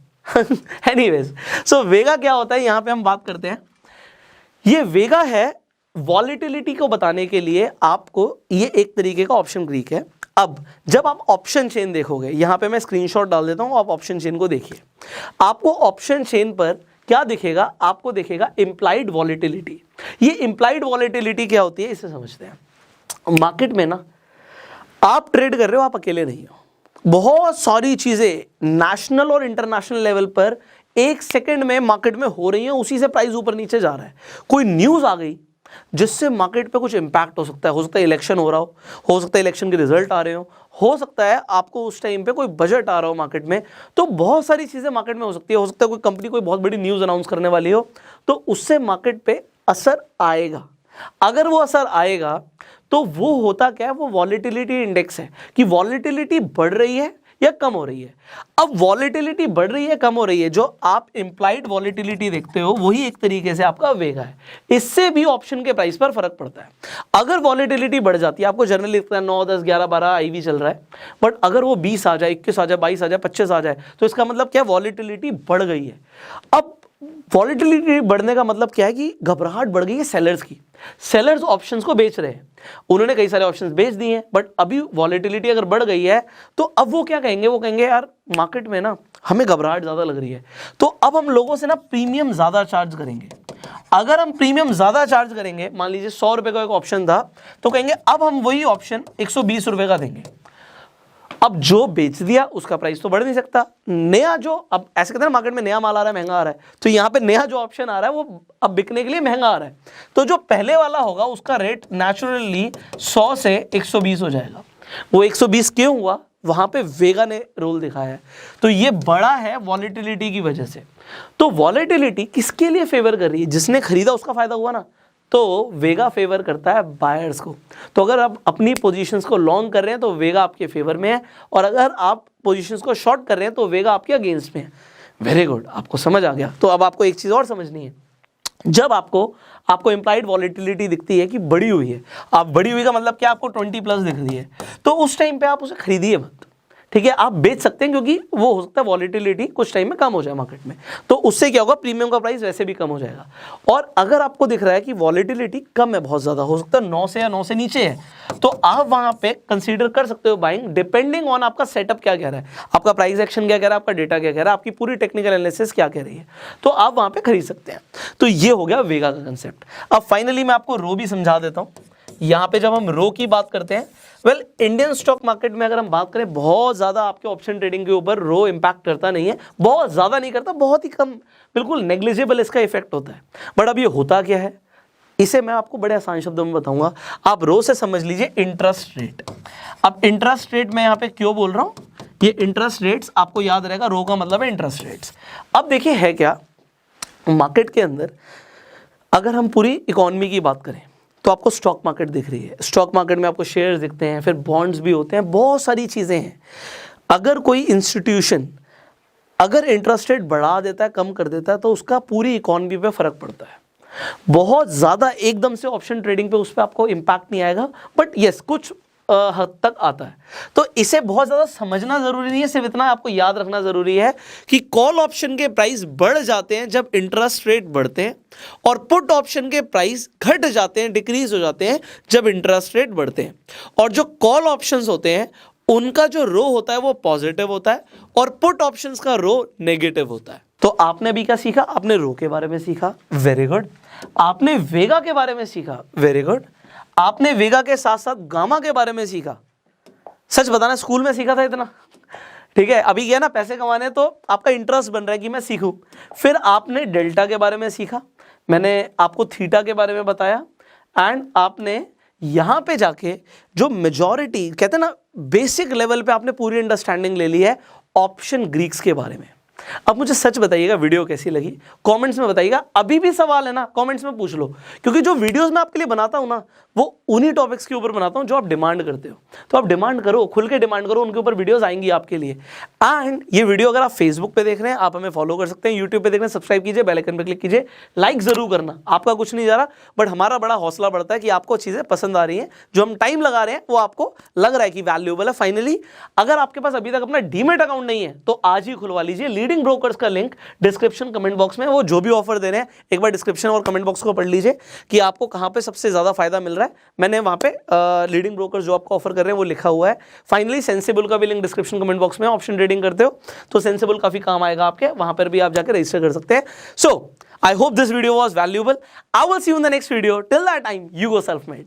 एनीवेज, सो वेगा क्या होता है यहाँ पे हम बात करते हैं। ये वेगा है वॉलेटिलिटी को बताने के लिए, आपको ये एक तरीके का ऑप्शन ग्रीक है। अब जब आप ऑप्शन चेन देखोगे, यहां पे मैं स्क्रीनशॉट डाल देता हूं, आप ऑप्शन चेन को देखिए। आपको ऑप्शन चेन पर क्या दिखेगा, आपको दिखेगा इंप्लाइड वॉलेटिलिटी। ये इंप्लाइड वॉलेटिलिटी क्या होती है इसे समझते हैं। मार्केट में ना आप ट्रेड कर रहे हो, आप अकेले नहीं हो, बहुत सारी चीजें नेशनल और इंटरनेशनल लेवल पर एक सेकेंड में मार्केट में हो रही है, उसी से प्राइस ऊपर नीचे जा रहा है। कोई न्यूज आ गई, जिससे मार्केट पे कुछ इंपैक्ट हो सकता है इलेक्शन हो रहा हो सकता है इलेक्शन के रिजल्ट आ रहे हो सकता है आपको उस टाइम पे कोई बजट आ रहा हो मार्केट में, तो बहुत सारी चीज़ें मार्केट में हो सकती है। हो सकता है कोई कंपनी कोई बहुत बड़ी न्यूज़ अनाउंस करने वाली हो, तो उससे मार्केट पे असर आएगा। अगर वो असर आएगा तो वो होता क्या है, वो वॉलेटिलिटी इंडेक्स है कि वॉलेटिलिटी बढ़ रही है या कम हो रही है। अब वॉलेटिलिटी बढ़ रही है कम हो रही है, जो आप इंप्लाइड वॉलेटिलिटी देखते हो वही एक तरीके से आपका वेगा है। इससे भी ऑप्शन के प्राइस पर फर्क पड़ता है। अगर वॉलेटिलिटी बढ़ जाती है, आपको जनरली लगता है 9, 10, 11, 12 IV चल रहा है, बट अगर वो 20 आ जाए, 21 आ जाए, 22 आ जाए, 25 आ जाए, तो इसका मतलब क्या, वॉलेटिलिटी बढ़ गई है। अब वॉलेटिलिटी बढ़ने का मतलब क्या है कि घबराहट बढ़ गई है सेलर्स की। सेलर्स ऑप्शंस को बेच रहे हैं, उन्होंने कई सारे ऑप्शंस बेच दिए हैं, बट अभी वॉलेटिलिटी अगर बढ़ गई है तो अब वो क्या कहेंगे, वो कहेंगे यार मार्केट में ना हमें घबराहट ज़्यादा लग रही है, तो अब हम लोगों से ना प्रीमियम ज़्यादा चार्ज करेंगे। अगर हम प्रीमियम ज़्यादा चार्ज करेंगे, मान लीजिए 100 रुपये का एक ऑप्शन था, तो कहेंगे अब हम वही ऑप्शन 120 रुपये का देंगे। अब जो बेच दिया उसका प्राइस तो बढ़ नहीं सकता, नया जो, अब ऐसे कहते हैं ना मार्केट में नया माल आ रहा है महंगा आ रहा है, तो यहाँ पे नया जो ऑप्शन आ रहा है वो अब बिकने के लिए महंगा आ रहा है, तो जो पहले वाला होगा उसका रेट नेचुरली 100 से 120 हो जाएगा। वो 120 क्यों हुआ, वहां पे वेगा ने रोल दिखाया है, तो ये बड़ा है वॉलेटिलिटी की वजह से। तो वॉलेटिलिटी किसके लिए फेवर कर रही है, जिसने खरीदा उसका फायदा हुआ ना, तो वेगा फेवर करता है बायर्स को। तो अगर आप अपनी पोजीशंस को लॉन्ग कर रहे हैं तो वेगा आपके फेवर में है, और अगर आप पोजीशंस को शॉर्ट कर रहे हैं तो वेगा आपके अगेंस्ट में है। वेरी गुड, आपको समझ आ गया। तो अब आपको एक चीज़ और समझनी है, जब आपको इंप्लाइड वॉलेटिलिटी दिखती है कि बढ़ी हुई है, आप बढ़ी हुई का मतलब क्या, आपको 20+ दिख रही है, तो उस टाइम पे आप उसे खरीदिए मत, ठीक है। आप बेच सकते हैं क्योंकि वो हो सकता है वॉलेटिलिटी कुछ टाइम में कम हो जाए मार्केट में, तो उससे क्या होगा, प्रीमियम का प्राइस वैसे भी कम हो जाएगा। और अगर आपको दिख रहा है कि वॉलेटिलिटी कम है, बहुत ज़्यादा, हो सकता है 9 से या 9 से नीचे है, तो आप वहाँ पे कंसीडर कर सकते हो बाइंग, डिपेंडिंग ऑन आपका सेटअप क्या कह रहा है, आपका प्राइस एक्शन क्या कह रहा है, आपका डेटा क्या कह रहा है, आपकी पूरी टेक्निकल एनालिसिस क्या कह रही है, तो आप वहाँ पे खरीद सकते हैं। तो ये हो गया वेगा का कंसेप्ट। अब फाइनली मैं आपको रो भी समझा देता हूँ। यहाँ पे जब हम रो की बात करते हैं, वेल इंडियन स्टॉक मार्केट में अगर हम बात करें, बहुत ज़्यादा आपके ऑप्शन ट्रेडिंग के ऊपर रो इम्पैक्ट करता नहीं है, बहुत ज़्यादा नहीं करता, बहुत ही कम, बिल्कुल नेग्लिजिबल इसका इफेक्ट होता है। बट अब ये होता क्या है, इसे मैं आपको बड़े आसान शब्दों में बताऊंगा। आप रो से समझ लीजिए इंटरेस्ट रेट। अब इंटरेस्ट रेट मैं यहाँ पे क्यों बोल रहा हूँ, ये इंटरेस्ट रेट्स आपको याद रहेगा, रो का मतलब है इंटरेस्ट रेट्स। अब देखिए है क्या, मार्केट के अंदर अगर हम पूरी इकोनॉमी की बात करें तो आपको स्टॉक मार्केट दिख रही है, स्टॉक मार्केट में आपको शेयर्स दिखते हैं, फिर बॉन्ड्स भी होते हैं, बहुत सारी चीज़ें हैं। अगर कोई इंस्टीट्यूशन अगर इंटरेस्ट रेट बढ़ा देता है, कम कर देता है, तो उसका पूरी इकोनॉमी पे फर्क पड़ता है। बहुत ज़्यादा एकदम से ऑप्शन ट्रेडिंग पे उस पर आपको इम्पैक्ट नहीं आएगा, बट यस कुछ हद तक आता है। तो इसे बहुत ज़्यादा समझना ज़रूरी नहीं है, सिर्फ इतना आपको याद रखना ज़रूरी है कि कॉल ऑप्शन के प्राइस बढ़ जाते हैं जब इंटरेस्ट रेट बढ़ते हैं, और पुट ऑप्शन के प्राइस घट जाते हैं, डिक्रीज हो जाते हैं जब इंटरेस्ट रेट बढ़ते हैं। और जो कॉल ऑप्शंस होते हैं उनका जो रो होता है वो पॉजिटिव होता है, और पुट ऑप्शंस का रो नेगेटिव होता है। तो आपने भी क्या सीखा, आपने रो के बारे में सीखा, वेरी गुड। आपने वेगा के बारे में सीखा, वेरी गुड। आपने वेगा के साथ साथ गामा के बारे में सीखा। सच बताना, स्कूल में सीखा था इतना, ठीक है। अभी क्या ना, पैसे कमाने तो आपका इंटरेस्ट बन रहा है कि मैं सीखूं। फिर आपने डेल्टा के बारे में सीखा, मैंने आपको थीटा के बारे में बताया, एंड आपने यहाँ पे जाके जो मेजॉरिटी कहते हैं ना, बेसिक लेवल पे आपने पूरी अंडरस्टैंडिंग ले ली है ऑप्शन ग्रीक्स के बारे में। अब मुझे सच बताइएगा वीडियो कैसी लगी, कमेंट्स में बताइएगा। अभी भी सवाल है ना, कमेंट्स में पूछ लो, क्योंकि जो वीडियोस मैं आपके लिए बनाता हूं ना, वो उन्हीं टॉपिक्स के ऊपर बनाता हूं जो आप डिमांड करते हो। तो आप डिमांड करो, खुल के डिमांड करो, उनके ऊपर वीडियोस आएंगी आपके लिए। एंड ये वीडियो अगर आप फेसबुक पे देख रहे हैं, आप हमें फॉलो कर सकते हैं, यूट्यूब पे देख रहे हैं, सब्सक्राइब कीजिए, बेल आइकन पे क्लिक कीजिए, लाइक जरूर करना, आपका कुछ नहीं जा रहा, बट हमारा बड़ा हौसला बढ़ता है कि आपको चीजें पसंद आ रही हैं, जो हम टाइम लगा रहे हैं वो आपको लग रहा है कि वैल्यूएबल है। फाइनली अगर आपके पास अभी तक अपना डीमैट अकाउंट नहीं है तो आज ही खुलवा लीजिए। लीडिंग ब्रोकर्स का लिंक डिस्क्रिप्शन कमेंट बॉक्स में, वो जो भी ऑफर दे रहे हैं एक बार डिस्क्रिप्शन और कमेंट बॉक्स को पढ़ लीजिए कि आपको कहां पे सबसे ज्यादा फायदा मिल रहा है। मैंने वहां पे लीडिंग ब्रोकर्स जो आपको ऑफर कर रहे हैं वो लिखा हुआ है। फाइनली सेंसिबल का भी लिंक डिस्क्रिप्शन कमेंट बॉक्स में, ऑप्शन ट्रेडिंग करते हो तो सेंसिबल काफी काम आएगा आपके, वहां पर भी आप जाकर रजिस्टर कर सकते हैं। So I hope this video was valuable. I will see you in the next video. Till that time you go self made.